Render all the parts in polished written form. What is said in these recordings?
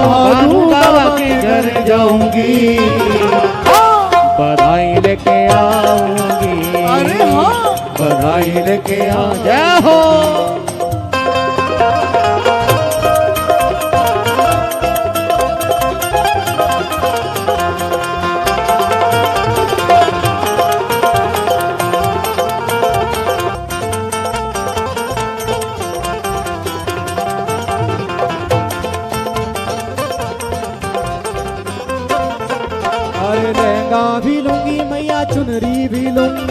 भानु बाबा के घर जाऊंगी, बधाई लेके आऊंगी। अरे हाँ, बधाई लेके आ। जय हो। अरे लहंगा भी लूंगी मैया, चुनरी भी लूंगी,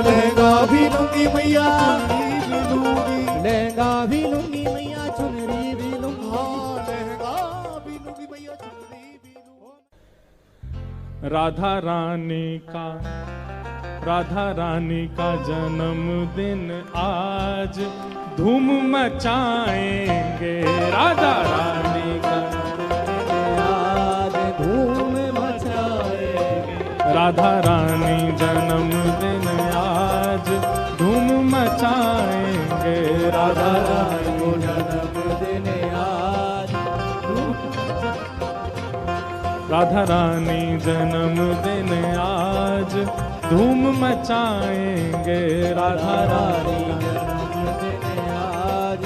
लहंगा भी लूंगी मैया, चुनरी भी लूंगी। लहंगा भी लूंगी मैया, चुनरी भी लूंगी। हाँ, लहंगा भी लूंगी मैया, चुनरी भी लूंगी। राधा रानी का जन्मदिन आज, धूम मचाएंगे। राधा रानी का आज धूम मचाएंगे। राधा रानी जन्मदिन आज, धूम मचाएंगे। राधा रानी को जन्मदिन आज, राधा रानी जन्मदिन आज, धूम मचाएंगे। राधा रानी जन्मदिन आज,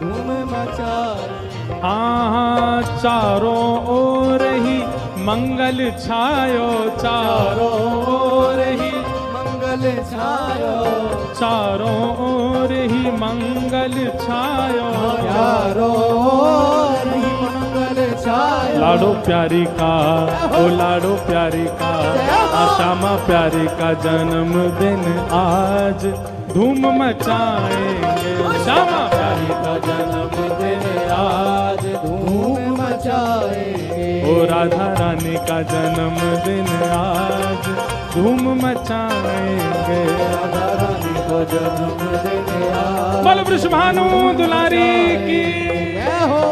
धूम मचाएंगे। हाँ, चारों ओर ही मंगल छायो, चारों ओर ही मंगल छायो, चारों ओर ही मंगल छायो। चारों ओर ही मंगल छायो। लाडो प्यारी का, ओ लाडो प्यारी का, श्यामा प्यारी का जन्मदिन आज, धूम मचाएंगे। श्यामा प्यारी का जन्मदिन आज, धूम मचाएंगे। ओ राधा रानी का जन्मदिन आज, धूम मचाएंगे। राधा रानी को जन्मदिन आज। बल वृषभानु दुलारी की जय हो।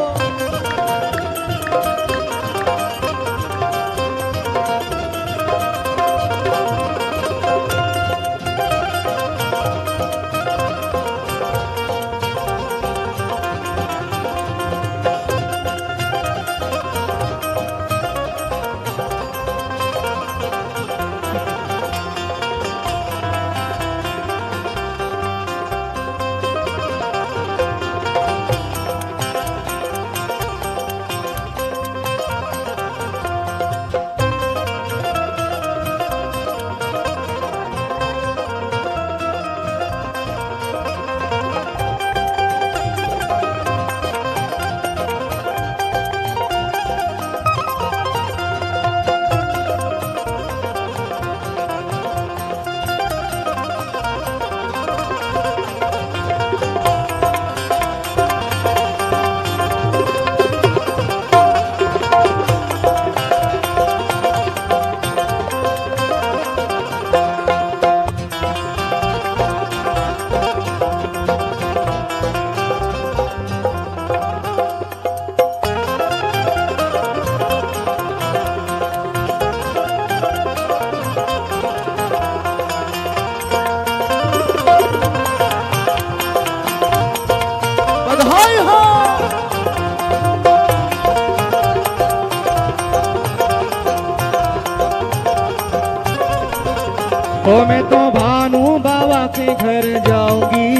ओ मैं तो भानु बाबा के घर जाऊंगी,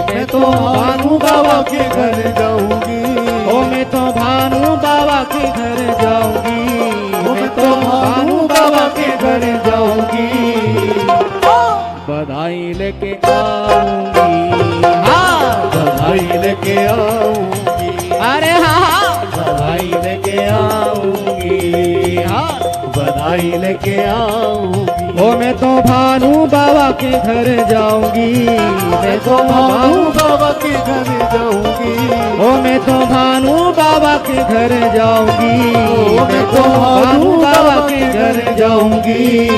मैं तो भानु बाबा के घर जाऊंगी। ओ मैं तो भानु बाबा के घर जाऊंगी, मैं तो भानु बाबा के घर जाऊंगी। बधाई लेके आऊंगी, हाँ बधाई लेके आऊंगी। अरे हाँ बधाई लेके आऊंगी, हाँ बधाई लेके आऊंगी। ओ मैं तो भानु बाबा के घर जाऊंगी, मैं तो भानु बाबा के घर जाऊंगी। ओ मैं तो भानु बाबा के घर जाऊंगी, मैं तो भानु बाबा के घर जाऊंगी।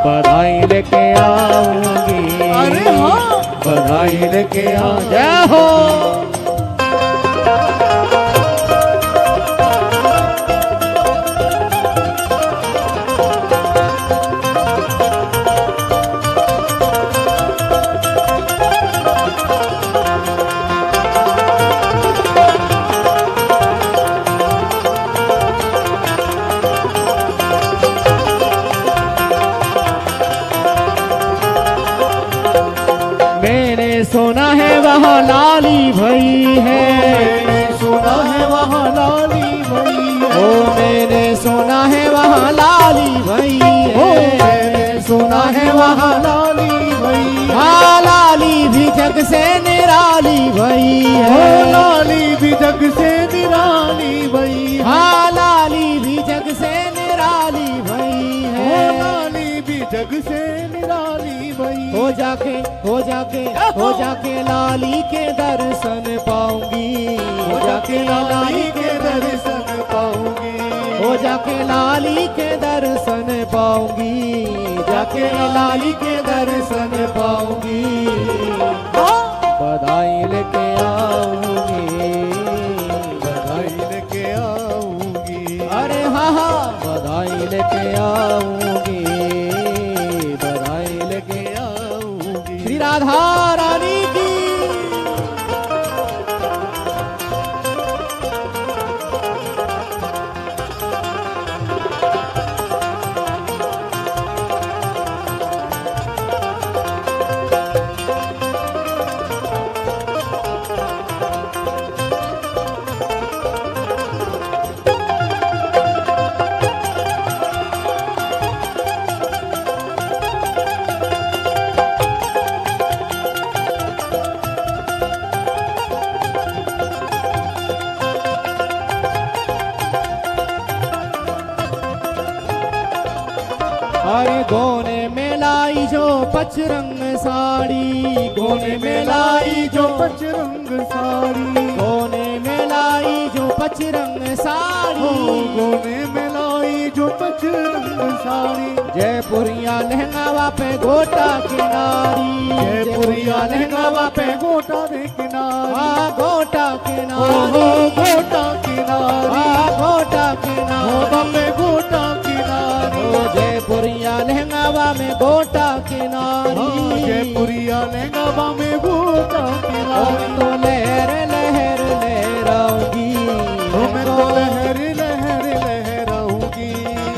बधाई लेके आऊंगी, अरे हाँ बधाई लेके आ। जय हो। से निराली भई ओ है। लाली भी जग से निराली भई है। हाँ लाली भी जग से निराली भई ओ है। लाली भी जग से निराली भई। हो जाके हो जाके लाली के दर्शन पाऊंगी। हो जाके लाली के दर्शन पाऊंगी। हो जाके लाली के दर्शन पाऊंगी। जाके लाली के दर्शन पाऊंगी। बधाई लेके आऊंगी। बधाई लेके आऊंगी। अरे हाँ हाँ बधाई लेके आऊंगी। बधाई लेके आऊंगी। श्री राधा रानी की। अरे गोने में लाई जो पचरंग साड़ी। गोने में लाई जो पचरंग साड़ी। गोने में लाई जो पचरंग साड़ी। गोने में लाई जो पचरंग साड़ी। जयपुरिया लहंगावा पे गोटा किनारी। जयपुरिया लहंगावा पे गोटा दे किनारी। हाँ गोटा ओ किनारी। गोटा किनारी। हाँ गोटा ओ किनारी। बम्बे गोटा किनारी। ओ जयपुरिया लहंगावा में गोटा किनारी। जयपुरिया लहंगावा में गोटा किनारी। तो लहर लहर लहराऊंगी। ओ मैं तो लहर लहर लहराऊंगी।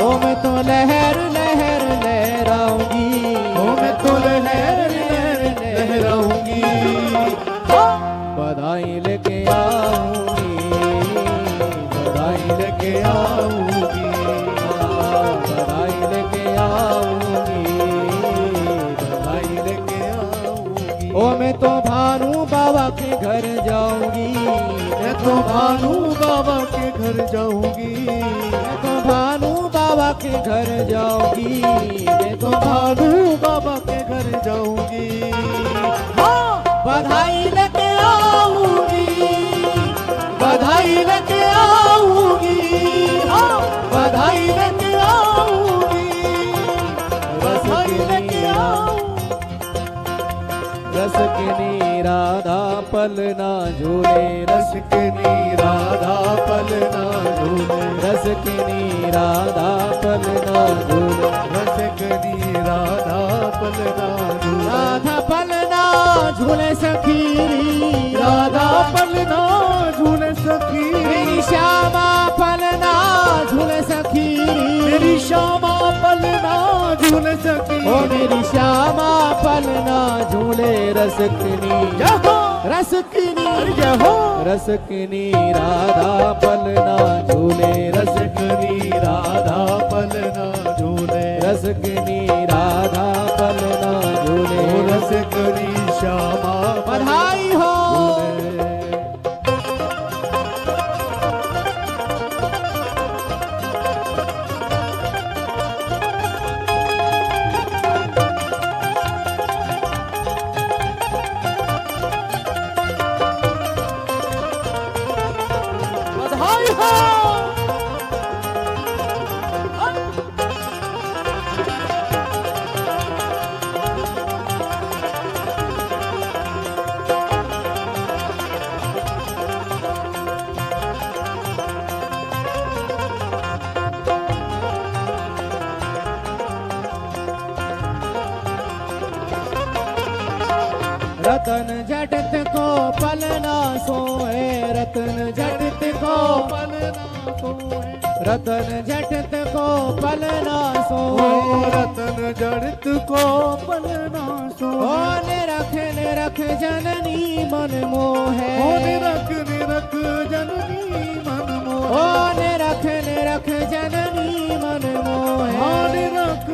ओ मैं तो लहर लहर लहराऊंगी। ओ मैं तो लहर लहर लहराऊंगी। बधाई लेके आऊंगी। बधाई लेके आऊंगी। बधाई लेके आऊंगी। बधाई लेके आऊंगी। ओ मैं तो भानु बाबा के घर जाऊंगी। मैं तो भानु बाबा के घर जाऊंगी। मैं तो भानु बाबा के घर जाऊंगी। मैं तो भानु बाबा के घर जाऊंगी। बधाई लेके आऊंगी। बधाई लेके आऊंगी। बधाई लेके आऊंगी। बधाई लेके आऊंगी। रस की राधा पलना झूले। रस के राधा पलना झूले। रस की राधा पलना झूले। रस के राधा पलना झूले। राधा पलना झूले सखीरी। राधा पलना झूले सखी। मेरी श्यामा पलना झूले सखीरी। मेरी श्यामा पलना झूले सखी। ओ मेरी श्यामा पलना झूले रसकनी। रसकनी जय हो। रसकनी राधा पलना झूले। रसकनी राधा पलना झूले। रसकनी राधा पलना झूले। रसकनी श्यामा बधाई हो। बधाई हो। रतन जटत को पलना सोए। रतन जटत को पलना सोए। रतन जटत को पलना ओ सोए। रतन जड़त को पलना ओ सोए। निरख जननी मन मोहे। ओ निरख जननी मन मोहे। ओ निरख जननी मन मोहे। हाँ निरख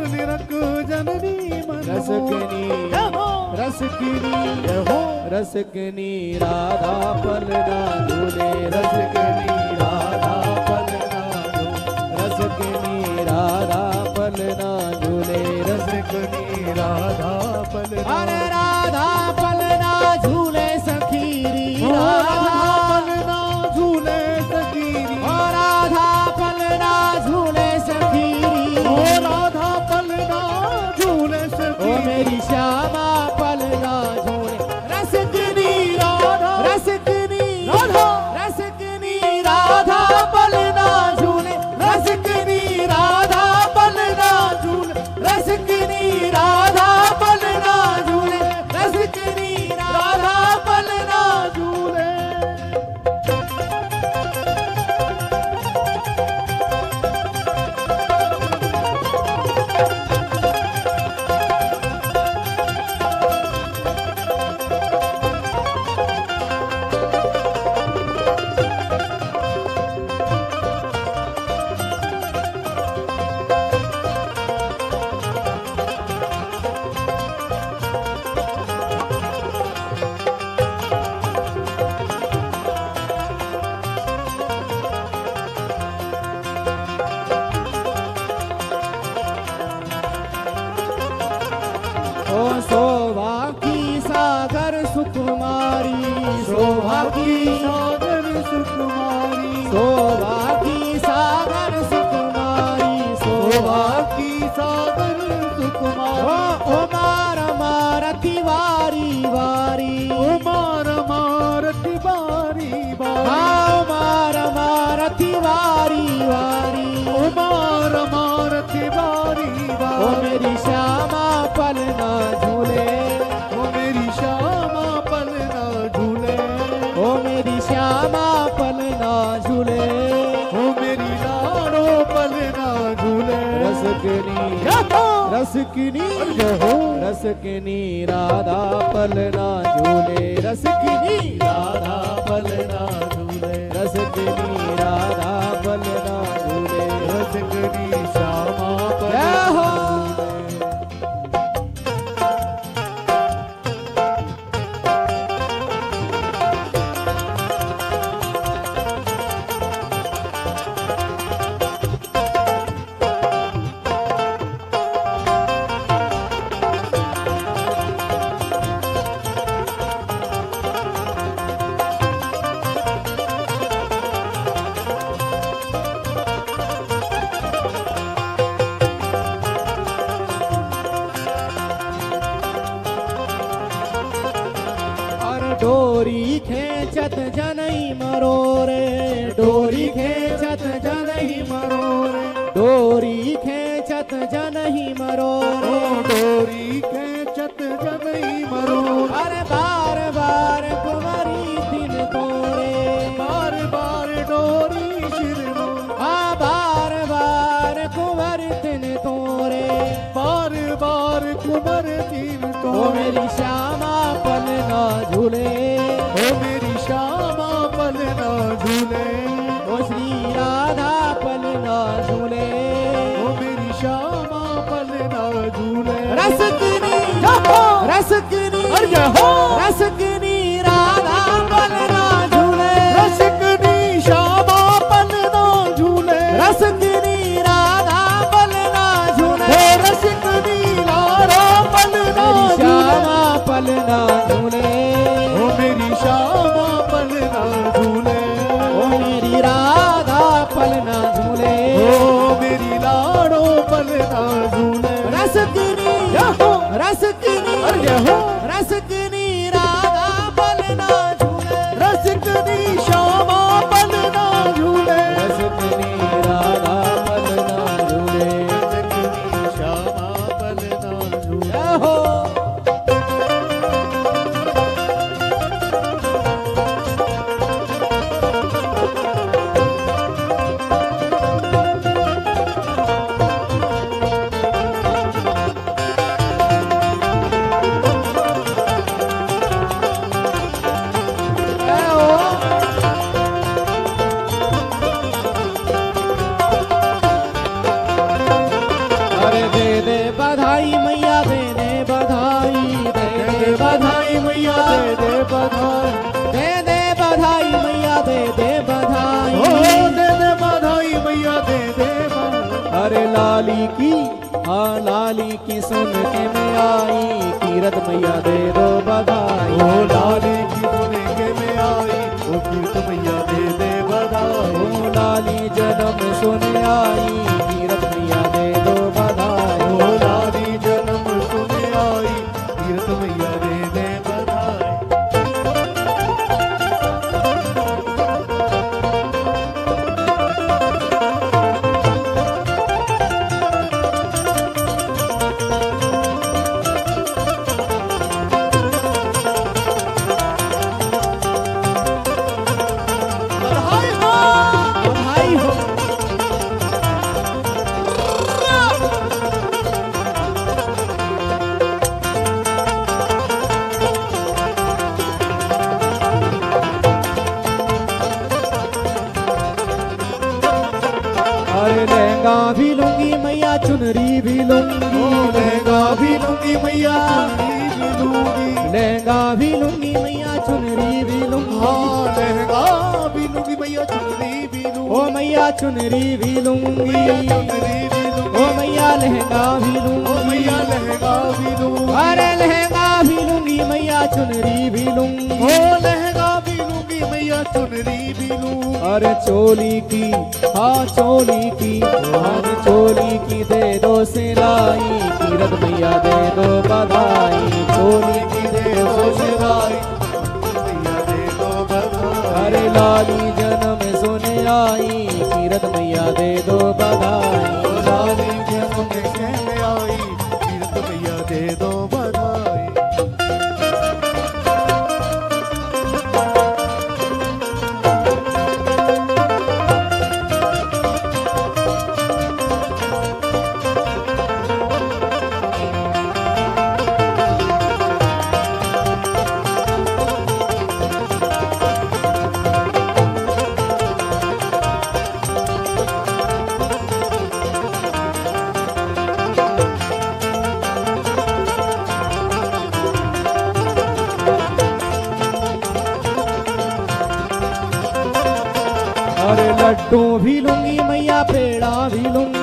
जननी मन मोहे। रसकनी जय हो। रस रसकिनी हो रसकिनी राधा पलना झूले रसकिनी राधा पलना झूले रसकिनी राधा पलना झूले रसकिनी राधा पलना अरे राधा पलना झूले सखीरी राधा पलना झूले सखीरी राधा पलना झूले सखीरी ओ राधा पलना झूले ओ सखीरी मेरी श्यामा पलना झूले रसकिनी राधा रसकिनी राधा रसकिनी राधा पलना झूले रसकिनी राधा पलना झूले रसकिनी राधा पलना झूले रसकिनी राधा पलना झूले ओ शोभा की सागर सुकुमारी शोभा की सागर सुकुमारी शोभा की सागर सुकुमारी शोभा शोभा की सागर सुकुमारी ओ मार मारती वारी वारी उमार मारती बारी बारी हाँ मार मारती वारी वारी उमार मारती बारी ओ बारी मेरी श्यामा पलना झूले ओ मेरी श्यामा पलना झूले ओ मेरी श्यामा पलना झूले ओ मेरी लाडो पलना झूले रसकिनी रसकिनी रसकिनी राधा पलना झूले रसकिनी राधा पलना झूले रसकिनी राधा पलना झूले रसकिनी श्यामा जय हो। और डोरी खेचत जनई मरोरे डोरी खेचत जनई मरोरे डोरी खेचत जनई मरोरे डोरी खेचत जनई मरो अरे बार बार कुंवरी दिन तोरे बार बार डोरी शिरनो आ बार बार कुंवर दिन तोरे बार बार कुमर दिन ओ तो मेरी श्यामा पलना झूले ओ मेरी श्यामा पलना झूले ओ श्री राधा पलना झूले ओ मेरी श्यामा पलना झूले रसकिनी रसकिनी अरे हो रसकिनी राधा पलना झूले रसकिनी श्यामा पलना झूले रसकिनी राधा पलना झूले ओ रसकिनी लारा पलना मेरी झूले श्यामा पलना झूले ओ मेरी श्यामा पलना झूले ओ मेरी राधा पलना झूले ओ मेरी लाडो पलना झूले रसकिनी जय हो रसकिनी अरे हो रसकिनी राधा अरे लाली की हाँ लाली की सुन के मैं आई कीरत मैया दे दो बधाई। ओ लाली की सुन के मैं आई ओ कीरत मैया दे बधाई। ओ लाली जन्म सुन आई कीरत मैया दे दो बधाई। ओ लाली जन्म सुन आई कीरत मैया दे बधाई। बधाई हो बधाई हो। अरे लहंगा भी लूंगी मैया चुनरी भी लूंगी। लहंगा भी लूंगी मैया चुनरी भी लूंगी। लहंगा भी लूंगी मैया चुनरी भी लूंगी। हाँ लहंगा भी लूंगी मैया चुनरी भी लूंगी। ओ मैया चुनरी भी लूंगी। चुनरी भी लूंगी। ओ मैया लहंगा भी ओ लूंगी। मैया लहंगा भी लूंगी। अरे लहंगा भी लूंगी मैया चुनरी भी लूंगी। ओ लहंगा भी लूंगी मैया चुनरी भी लूंगी। अरे चोली की हाँ चोली की हाँ चोली की दे दो सिलाई कीरत मैया दे दो बधाई। चोली की दे दो सिलाई मैया दे दो बधाई। अरे लाली जन्म सुन आई कीरत मैया दे दो बधाई। लाली जन्म के में आई कीरत मैया दे दो बधाई। अरे लड्डू भी लूंगी मैया पेड़ा भी ओ लूंगी।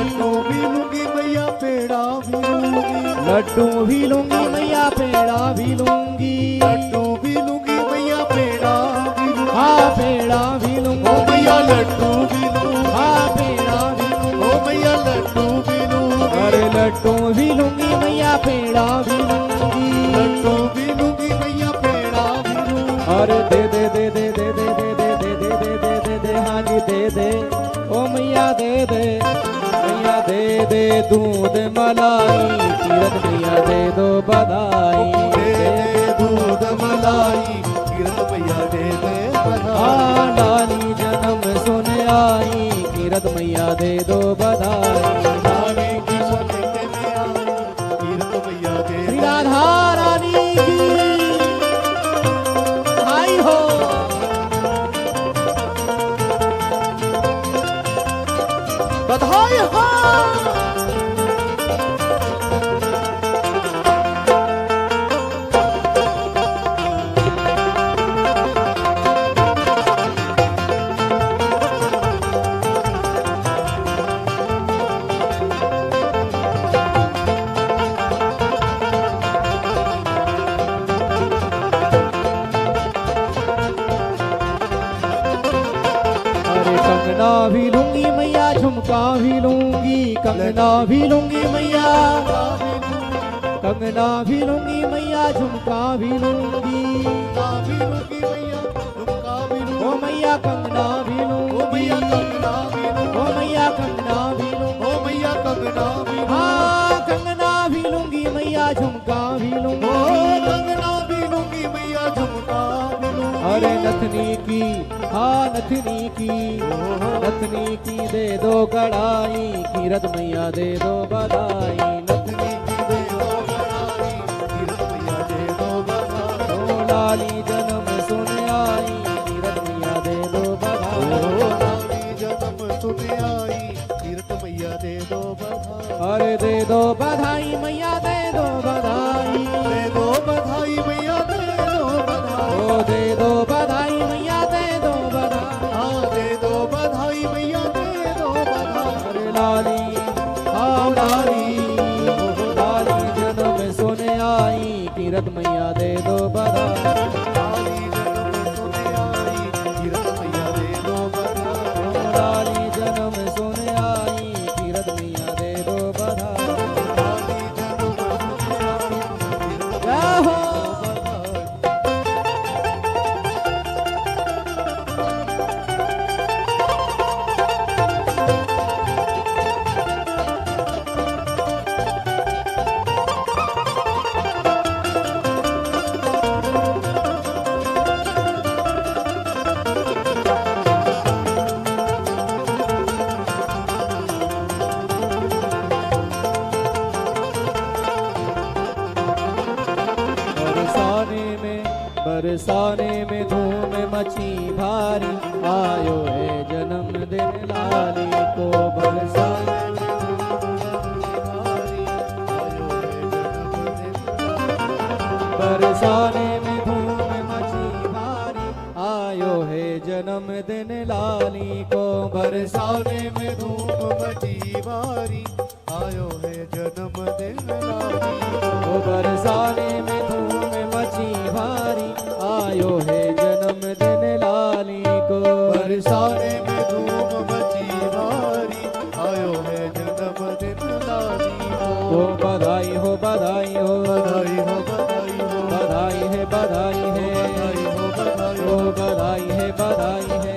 लड्डू भी लूंगी मैया पेड़ा भी लूंगी। लड्डू भी लूंगी मैया पेड़ा भी लूंगी। लड्डू भी लूंगी मैया पेड़ा भी लूंगी। हाँ पेड़ा भी ओ लूंगी। मैया लड्डू भी लूंगी। हाँ पेड़ा भी लूंगी। ओ मैया लड्डू भी लूंगी। अरे लड्डू भी लूंगी मैया पेड़ा भी लूंगी। लड्डू भी लूंगी मैया पेड़ा भी लूंगी। अरे दे दे दे दे दे दे दे दे दे दे दे दे दे दे हाँ जी दे दे ओ मैया दे दे मैया दे दे दूध मलाई कीरत मैया दे दो बधाई। दे दे दूध मलाई कीरत मैया दे बधाई। हाँ लाली जन्म सुन आई कीरत मैया दे दो बधाई। लाली की सुन के मैं आई कीरत मैया दे श्री राधा रानी की बधाई हो। बधाई हो। अरे कंगना भी लूंगी मैया झुमका भी लूंगी। कंगना भी लूंगी मैया कंगना भी लूंगी मैया झुमका भी लूंगी। भी लूंगी मैया झुमका भी लूंगी। ओ मैया कंगना भी ओ लूंगी। मैया कंगना भी लूंगी। ओ मैया कंगना भी लूंगी। ओ मैया कंगना भी लूंगी। हाँ कंगना भी लूंगी मैया झुमका भी ओ लूंगी। कंगना भी लूंगी मैया झुमका भी लूंगी। अरे नथनी की हाँ नथनी की नथनी की दे दो कढ़ाई कीरत मैया दे दो बधाई। नथनी की दे दो बधाई कीरत मैया दे दो बधाई। ओ लाली जन्म सुन आई कीरत मैया दे दो बधाई। ओ लाली जन्म सुन आई कीरत मैया दे दो बधाई। अरे दे दो बधाई मैया दे दो बधाई। दे दो बधाई मैया दे दो बधाई। ओ दे दो बधाई मैया दे दो बधाई। हाँ दे दो बधाई मैया दे दो बधाई। अरे लाली बरसाने में धूम मची भारी, आयो है जन्मदिन लाली को। बरसाने में बरसाने में धूम मची भारी, आयो है जन्मदिन लाली को। बरसाने में धूम मची भारी, आयो है जन्मदिन लाली को। बरसाने में धूम मची भारी, आयो है जन्मदिन लाली को। बरसाने में धूम मची भारी, आयो है जन्मदिन लाली को। बधाई हो बधाई हो बधाई हो बधाई है बधाई है ओ बधाई है बधाई है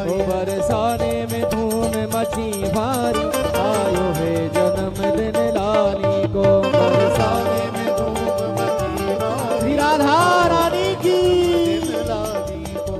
ओ बरसाने में धूम मची भारी, आयो है जन्मदिन लाली को। बरसाने में धूम मची भारी, राधा रानी की लाली को।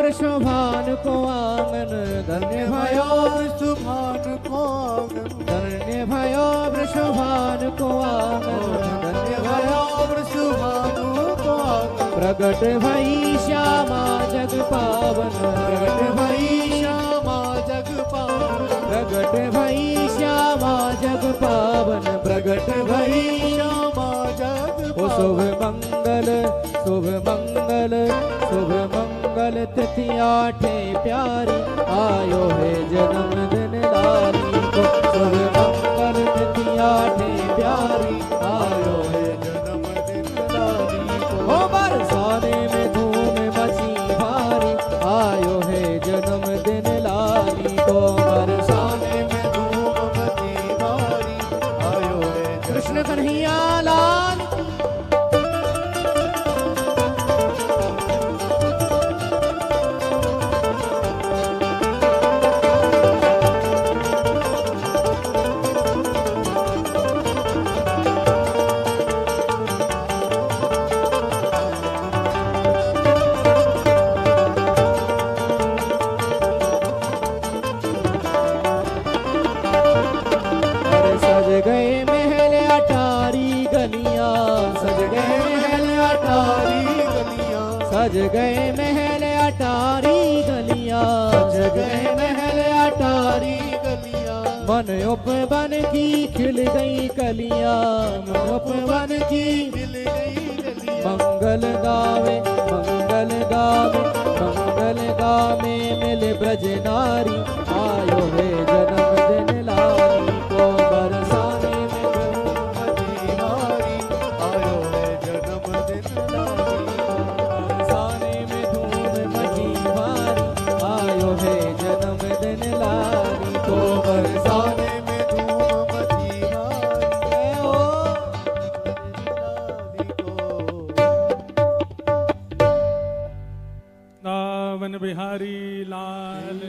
वृषभान को आंगन, धन्य भयो वृषभान को आंगन, धन्य भयो वृषभान को आंगन, धन्य भयो वृषभान को आंगन। प्रगट भई श्यामा जग पावन, प्रगट भई श्यामा जग पावन, प्रगट भई श्यामा जग पावन, प्रगट भई श्यामा जग पावन। शुभ मंगल शुभ मंगल शुभ मंगल तिथि आठे प्यारी, आयो है जन्मदिन लाली को। शुभ मंगल तिथि आठे प्यारी, आयो है जन्मदिन लाली को। ओ बरसाने में धूम मची भारी, आयो है जन्मदिन लाली को। बरसाने में धूम मची भारी, आयो है कृष्ण कन्हैया लाल। सज गए महल अटारी गलियां, सज गए महल अटारी गलियां, सज गए महल अटारी गलियां, सज गए महल अटारी गलियां। मन उपवन की खिल गई कलियां, मन उपवन की खिल गई कलियां। मंगल गावे मंगल गावे मंगल गावे मिल ब्रज नारी, आयो है जन्मदिन लाली को। बरसाने में धूम मची भारी, आयो है जन्मदिन लाली को। बरसाने में धूम मची भारी, आयो है जन्मदिन लाली को। बरसाने में धूम मची भारी, ओ लाली को। दावन बिहारी लाल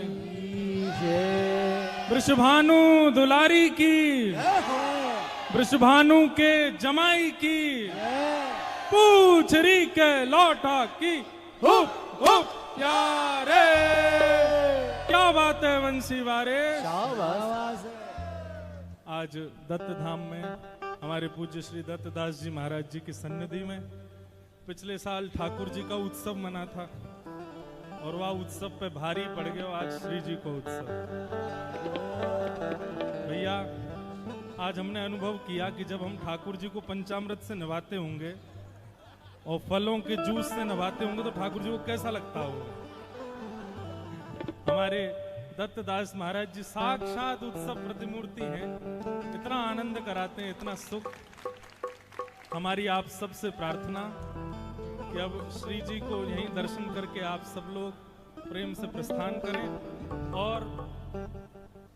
जय। वृषभानु दुलारी की, वृषभानु के जमाई की, पूछरी के लौटा की। हुप हुप प्यारे, क्या बात है वंशी वारे। आज दत्त धाम में हमारे पूज्य श्री दत्तदास जी महाराज जी की सन्निधि में पिछले साल ठाकुर जी का उत्सव मना था और वह उत्सव पे भारी पड़ गया आज श्री जी को उत्सव। भैया आज हमने अनुभव किया कि जब हम ठाकुर जी को पंचामृत से नवाते होंगे और फलों के जूस से नवाते होंगे तो ठाकुर जी को कैसा लगता होगा। हमारे दत्तदास महाराज जी साक्षात उत्सव प्रतिमूर्ति हैं, इतना आनंद कराते हैं, इतना सुख। हमारी आप सबसे प्रार्थना कि अब श्री जी को यहीं दर्शन करके आप सब लोग प्रेम से प्रस्थान करें। और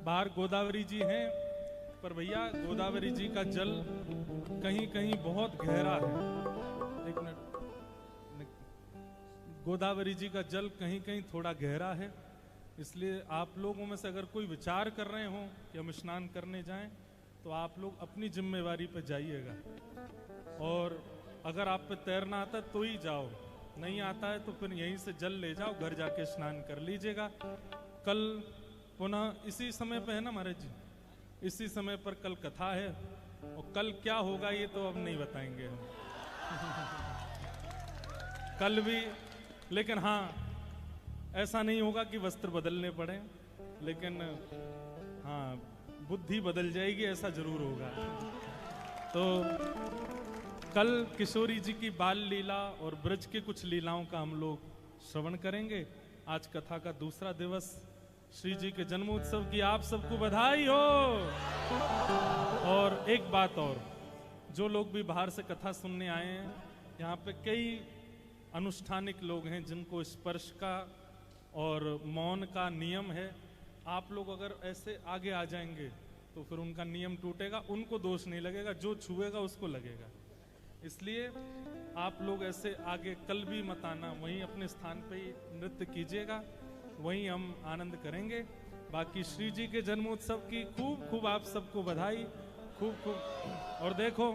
बाहर गोदावरी जी हैं, पर भैया गोदावरी जी का जल कहीं कहीं बहुत गहरा है। एक मिनट, गोदावरी जी का जल कहीं कहीं थोड़ा गहरा है, इसलिए आप लोगों में से अगर कोई विचार कर रहे हो कि हम स्नान करने जाएं, तो आप लोग अपनी जिम्मेवारी पर जाइएगा। और अगर आप पे तैरना आता है तो ही जाओ, नहीं आता है तो फिर यहीं से जल ले जाओ, घर जाके स्नान कर लीजिएगा। कल पुनः इसी समय पे है ना महाराज जी, इसी समय पर कल कथा है, और कल क्या होगा ये तो अब नहीं बताएंगे हम कल भी। लेकिन हाँ, ऐसा नहीं होगा कि वस्त्र बदलने पड़े, लेकिन हाँ बुद्धि बदल जाएगी, ऐसा जरूर होगा। तो कल किशोरी जी की बाल लीला और ब्रज के कुछ लीलाओं का हम लोग श्रवण करेंगे। आज कथा का दूसरा दिवस, श्री जी के जन्मोत्सव की आप सबको बधाई हो। और एक बात और, जो लोग भी बाहर से कथा सुनने आए हैं, यहाँ पे कई अनुष्ठानिक लोग हैं जिनको स्पर्श का और मौन का नियम है। आप लोग अगर ऐसे आगे आ जाएंगे तो फिर उनका नियम टूटेगा, उनको दोष नहीं लगेगा, जो छुएगा उसको लगेगा। इसलिए आप लोग ऐसे आगे कल भी मत आना, वहीं अपने स्थान पे ही नृत्य कीजिएगा, वहीं हम आनंद करेंगे। बाकी श्री जी के जन्मोत्सव की खूब खूब आप सबको बधाई, खूब खूब। और देखो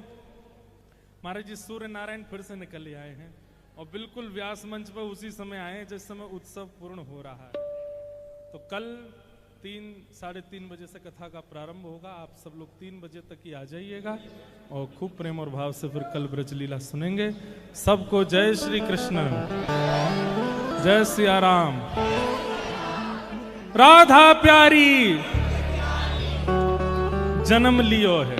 महाराज जी सूर्य नारायण फिर से निकल आए हैं, और बिल्कुल व्यास मंच पर उसी समय आए हैं जिस समय उत्सव पूर्ण हो रहा है। तो कल 3-3:30 बजे से कथा का प्रारंभ होगा। आप सब लोग 3 बजे तक ही आ जाइएगा, और खूब प्रेम और भाव से फिर कल ब्रजलीला सुनेंगे। सबको जय श्री कृष्ण, जय सिया राम। राधा प्यारी जन्म लियो है,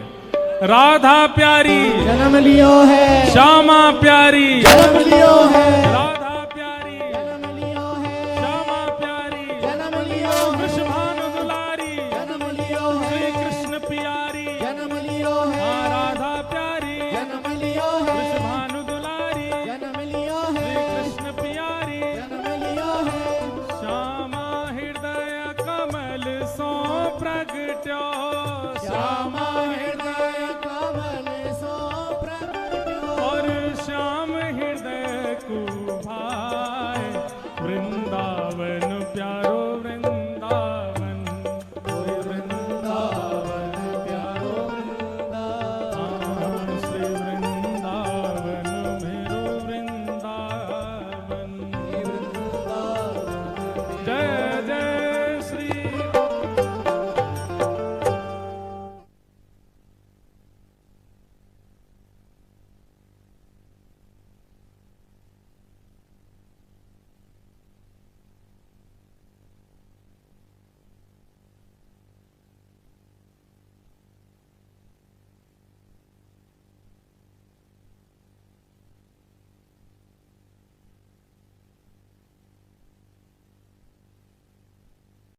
राधा प्यारी जन्म लियो है, श्यामा प्यारी जन्म लियो है, राधा प्यारी जन्म लियो है, श्यामा प्यारी जन्म लियो है, कृष्ण दुलारी जन्म लियो है, श्री कृष्ण प्यारी जन्म लियो है, हाँ राधा प्यारी जन्म लियो है, कृष्ण दुलारी जन्म लियो है, श्री कृष्ण प्यारी जन्म लियो है, श्यामा हृदय कमल सो प्रगट्यो श्यामा